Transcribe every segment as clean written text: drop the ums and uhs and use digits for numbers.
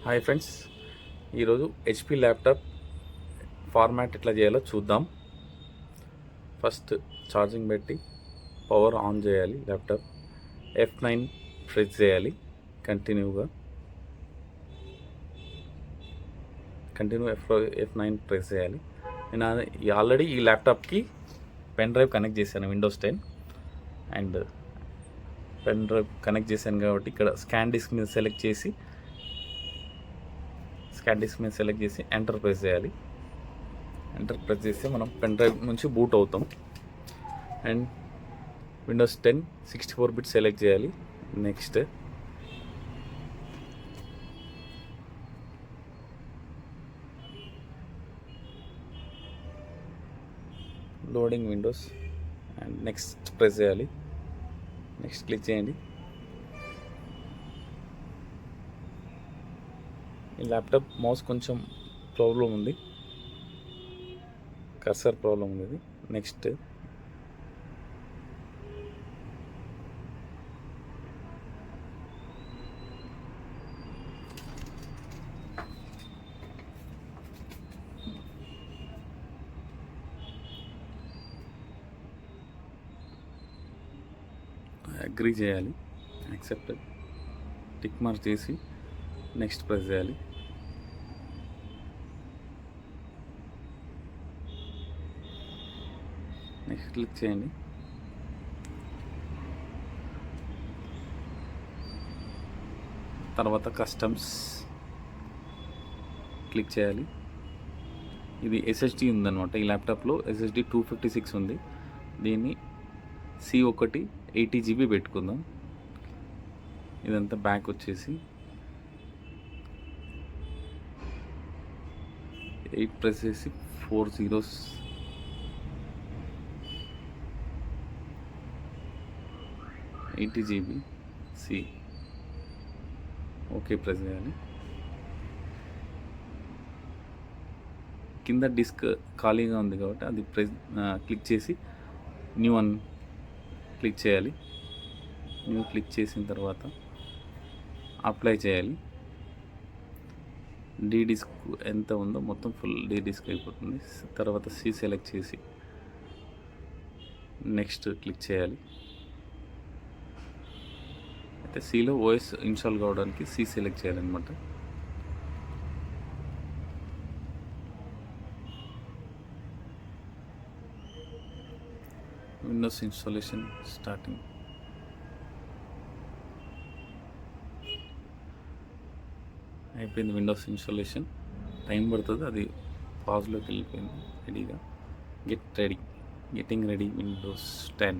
Hi friends, ఈరోజు HP laptop format ఎట్లా చేయాలో చూద్దాం. ఫస్ట్ ఛార్జింగ్ పెట్టి పవర్ ఆన్ చేయాలి. ల్యాప్టాప్ F9 ప్రెస్ చేయాలి. కంటిన్యూ F9 ప్రెస్ చేయాలి. నేను ఆల్రెడీ ఈ ల్యాప్టాప్కి పెన్ డ్రైవ్ కనెక్ట్ చేశాను, Windows 10 and pen drive connect చేశాను కాబట్టి ఇక్కడ స్కాన్ డిస్క్ మీద సెలెక్ట్ చేసి ఎంటర్ ప్రెస్ చేయాలి. ఎంటర్ ప్రెస్ చేస్తే మనం పెన్ డ్రైవ్ నుంచి బూట్ అవుతాం. అండ్ విండోస్ 10 64 బిట్ సెలెక్ట్ చేయాలి. Next loading Windows and next press చేయాలి. నెక్స్ట్ క్లిక్ చేయండి. ఈ ల్యాప్టాప్ మౌస్ కొంచెం ప్రాబ్లం ఉంది, కర్సర్ ప్రాబ్లం ఉంది. నెక్స్ట్ అగ్రీ చేయాలి. యాక్సెప్ట్ టిక్ మార్క్ చేసి నెక్స్ట్ ప్రెస్ చేయాలి. నెక్స్ట్ క్లిక్ చేయండి. తర్వాత కస్టమ్స్ క్లిక్ చేయాలి. ఇది SSD ఉందన్నమాట. ఈ ల్యాప్టాప్లో SSD 256 ఉంది. దీన్ని C1 80 GB పెట్టుకుందాం. ఇదంతా బ్యాక్ వచ్చేసి 8 ప్రెస్ చేసి 4 zeros 80 GB C okay press చేయాలి. కింద డిస్క్ ఖాళీగా ఉంది కాబట్టి అది క్లిక్ చేసి న్యూ అని క్లిక్ చేయాలి. న్యూ క్లిక్ చేసిన తర్వాత అప్లై చేయాలి. డీ డిస్క్ ఎంత ఉందో మొత్తం ఫుల్ డీ డిస్క్ అయిపోతుంది. తర్వాత C సెలెక్ట్ చేసి నెక్స్ట్ క్లిక్ చేయాలి. అయితే Cలో OS ఇన్స్టాల్ కావడానికి C సెలెక్ట్ చేయాలన్నమాట. Windows installation starting. అయిపోయింది విండోస్ ఇన్స్టాలేషన్. టైం పడుతుంది, అది పాజ్లోకి వెళ్ళిపోయింది. రెడీగా getting ready Windows 10.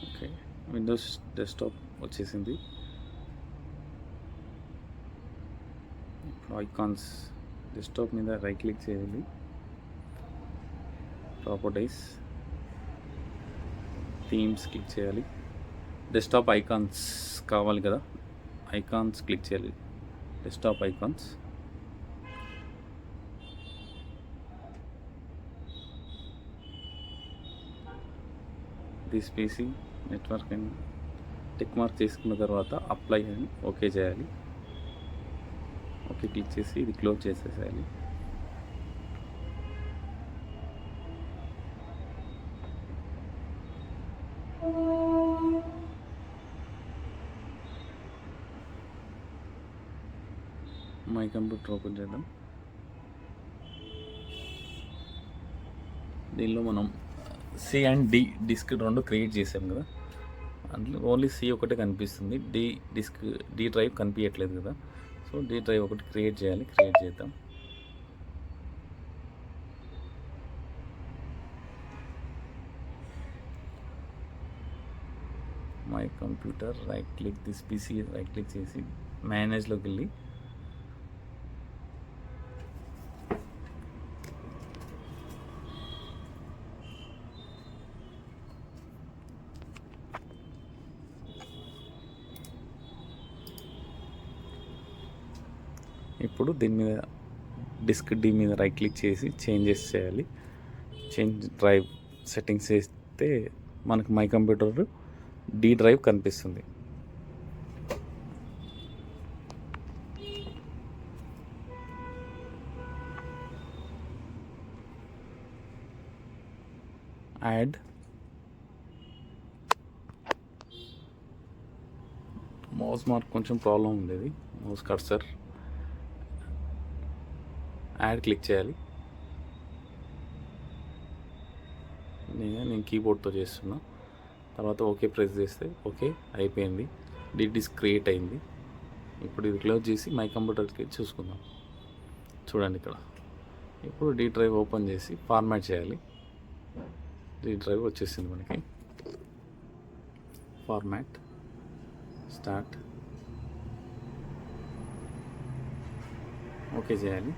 Okay, Windows desktop వచ్చేసింది. ఐకాన్స్ డెస్క్టాప్ మీద రైట్ క్లిక్ చేయాలి. ప్రాపర్టీస్ థీమ్స్ క్లిక్ చేయాలి. డెస్క్టాప్ ఐకాన్స్ కావాలి కదా, ఐకాన్స్ క్లిక్ చేయాలి. Desktop icons this PC network అని టిక్ మార్క్ చేసుకున్న తర్వాత అప్లై అని ఓకే చేయాలి. ఓకే క్లిక్ చేసి ఇది క్లోజ్ చేసేసేయాలి. మై కంప్యూటర్ ఓపెన్ చేద్దాం. దీనిలో మనం C అండ్ D డిస్క్ రెండు క్రియేట్ చేసాం కదా, అందులో ఓన్లీ C ఒకటే కనిపిస్తుంది. D డ్రైవ్ కనిపించట్లేదు కదా. సో D డ్రైవ్ ఒకటి క్రియేట్ చేయాలి. క్రియేట్ చేద్దాం. My computer right click this PC right click చేసి మేనేజ్లోకి వెళ్ళి ఇప్పుడు దీని మీద డిస్క్ డి మీద రైట్ క్లిక్ చేసి చేంజెస్ చేయాలి. చేంజ్ డ్రైవ్ సెట్టింగ్స్ చేస్తే మనకు మై కంప్యూటర్ డి డ్రైవ్ కనిపిస్తుంది. యాడ్ మౌస్ మార్క్ కొంచెం ప్రాబ్లం ఉండేది, మౌస్ కర్సర్. యాడ్ క్లిక్ చేయాలి. నేను కీబోర్డ్తో చేస్తున్నా. తర్వాత ఓకే ప్రెస్ చేస్తే ఓకే అయిపోయింది. డిస్క్ క్రియేట్ అయింది. ఇప్పుడు ఇది క్లోజ్ చేసి మై కంప్యూటర్కి చూసుకుందాం. చూడండి ఇక్కడ. ఇప్పుడు డి డ్రైవ్ ఓపెన్ చేసి ఫార్మాట్ చేయాలి. డి డ్రైవ్ వచ్చేసింది మనకి. ఫార్మాట్, స్టార్ట్, ఓకే చేయాలి.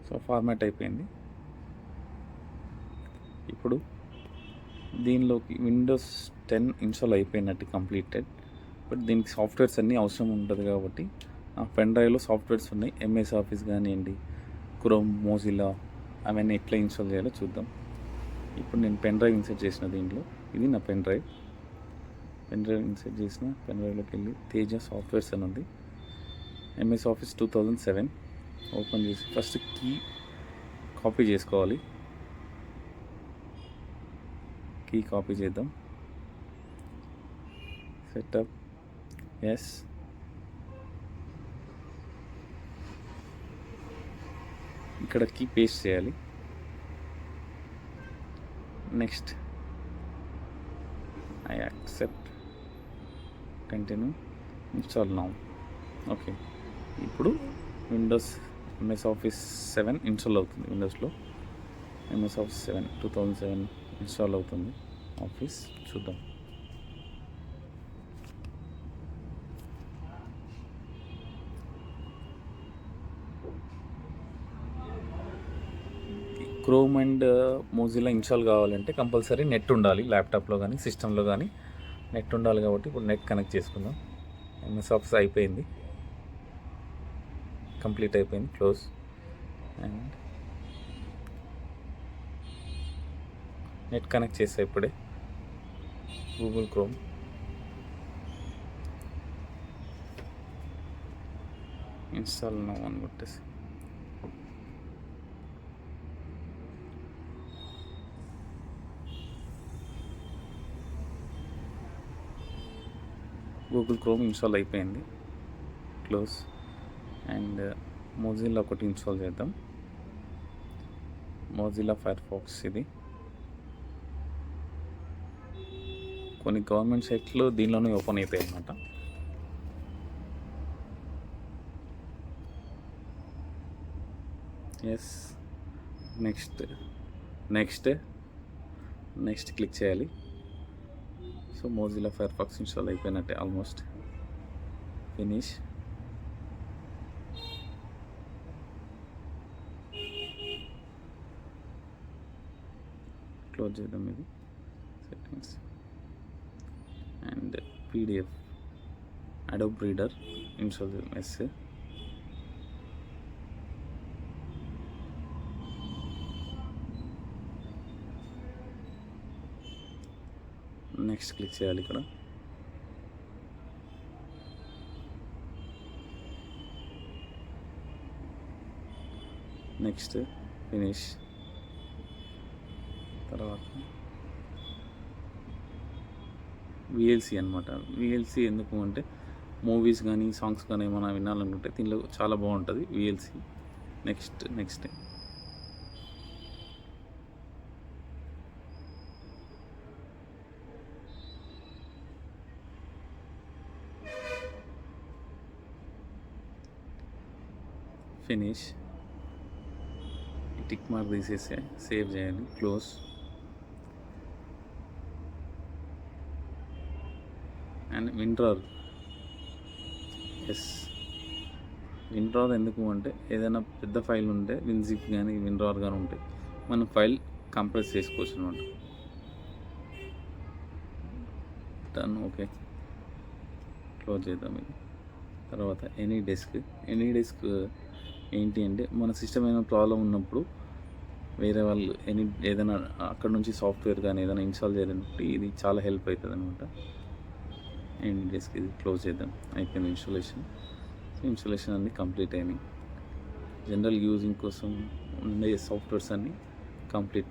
సో ఫార్మాట్ అయిపోయింది. ఇప్పుడు దీనిలోకి విండోస్ 10 ఇన్స్టాల్ అయిపోయినట్టు కంప్లీటెడ్. బట్ దీనికి సాఫ్ట్వేర్స్ అన్నీ అవసరం ఉంటుంది కాబట్టి ఆ పెన్ డ్రైవ్లో సాఫ్ట్వేర్స్ ఉన్నాయి. ఎంఎస్ ఆఫీస్ కానివ్వండి, క్రోమ్, మోజిలా, అవన్నీ ఎట్లా ఇన్స్టాల్ చేయాలో చూద్దాం. ఇప్పుడు నేను పెన్ డ్రైవ్ ఇన్సర్ట్ చేసిన దీంట్లో, ఇది నా pen drive. Pen drive insert చేసిన పెన్ డ్రైవ్లోకి వెళ్ళి తేజ సాఫ్ట్వేర్స్ అని ఉంది. ఎంఎస్ ఆఫీస్ 2007 ఓపెన్ చేసి ఫస్ట్ కీ కాపీ చేసుకోవాలి. కీ కాపీ చేద్దాం. సెటప్, ఎస్, ఇక్కడ కీ పేస్ట్ చేయాలి. Next I accept, continue, install now. Okay, ఇప్పుడు విండోస్ ఎంఎస్ ఆఫీస్ 7 ఇన్స్టాల్ అవుతుంది. విండోస్లో ఎంఎస్ ఆఫీస్ 7 2007 ఇన్స్టాల్ అవుతుంది. ఆఫీస్ చూద్దాం. క్రోమ్ అండ్ మోజిలా ఇన్స్టాల్ కావాలంటే కంపల్సరీ నెట్ ఉండాలి. ల్యాప్టాప్లో కానీ సిస్టంలో కానీ నెట్ ఉండాలి. కాబట్టి ఇప్పుడు నెట్ కనెక్ట్ చేసుకుందాం. ఎంఎస్ ఆఫీస్ అయిపోయింది, కంప్లీట్ అయిపోయింది. క్లోజ్. అండ్ నెట్ కనెక్ట్ చేసా ఇప్పుడే. గూగుల్ క్రోమ్, ఇన్స్టాల్ నౌ అని కొట్టేసి గూగుల్ క్రోమ్ ఇన్స్టాల్ అయిపోయింది. క్లోజ్. అండ్ మోజిలా ఒకటి ఇన్స్టాల్ చేద్దాం. Mozilla Firefox. ఇది కొన్ని గవర్నమెంట్ సైట్లు దీనిలోనే ఓపెన్ అవుతాయి అన్నమాట. Yes, next next next click చేయాలి. So Mozilla Firefox install అయిపోయినట్టే ఆల్మోస్ట్. ఫినిష్. క్లోజ్ చేద్దాం. ఇది settings and PDF, Adobe Reader install చేద్దాం. ఎస్, నెక్స్ట్ క్లిక్ చేయాలి ఇక్కడ. Next, finish. తర్వాత విఎల్సి అనమాట. విఎల్సి ఎందుకు అంటే మూవీస్ కానీ సాంగ్స్ కానీ ఏమైనా వినాలనుకుంటే దీనిలో చాలా బాగుంటుంది VLC. Next next finish. Tick mark తీసేసి సేవ్ చేయాలి. క్లోజ్. అండ్ విండ్రార్. ఎస్, విండ్రార్ ఎందుకు అంటే ఏదైనా పెద్ద ఫైల్ ఉంటే విన్జిప్ కానీ విండ్రార్ కానీ ఉంటే మనం ఫైల్ కంప్రెస్ చేసుకోవచ్చు అనమాట. డన్. ఓకే, క్లోజ్ చేద్దాం ఇది. తర్వాత ఎనీ డెస్క్ ఏంటి అంటే మన సిస్టమ్ ఏమైనా ప్రాబ్లం ఉన్నప్పుడు వేరే వాళ్ళు ఏదైనా అక్కడ నుంచి సాఫ్ట్వేర్ కానీ ఏదైనా ఇన్స్టాల్ చేయాలంటే ఇది చాలా హెల్ప్ అవుతుంది అనమాట. ఎనీ డెస్క్ ఇది క్లోజ్ చేద్దాం. అయిపోయింది ఇన్స్టాలేషన్ అన్నీ కంప్లీట్ అయినాయి. జనరల్ యూజింగ్ కోసం ఉండే సాఫ్ట్వేర్స్ అన్నీ కంప్లీట్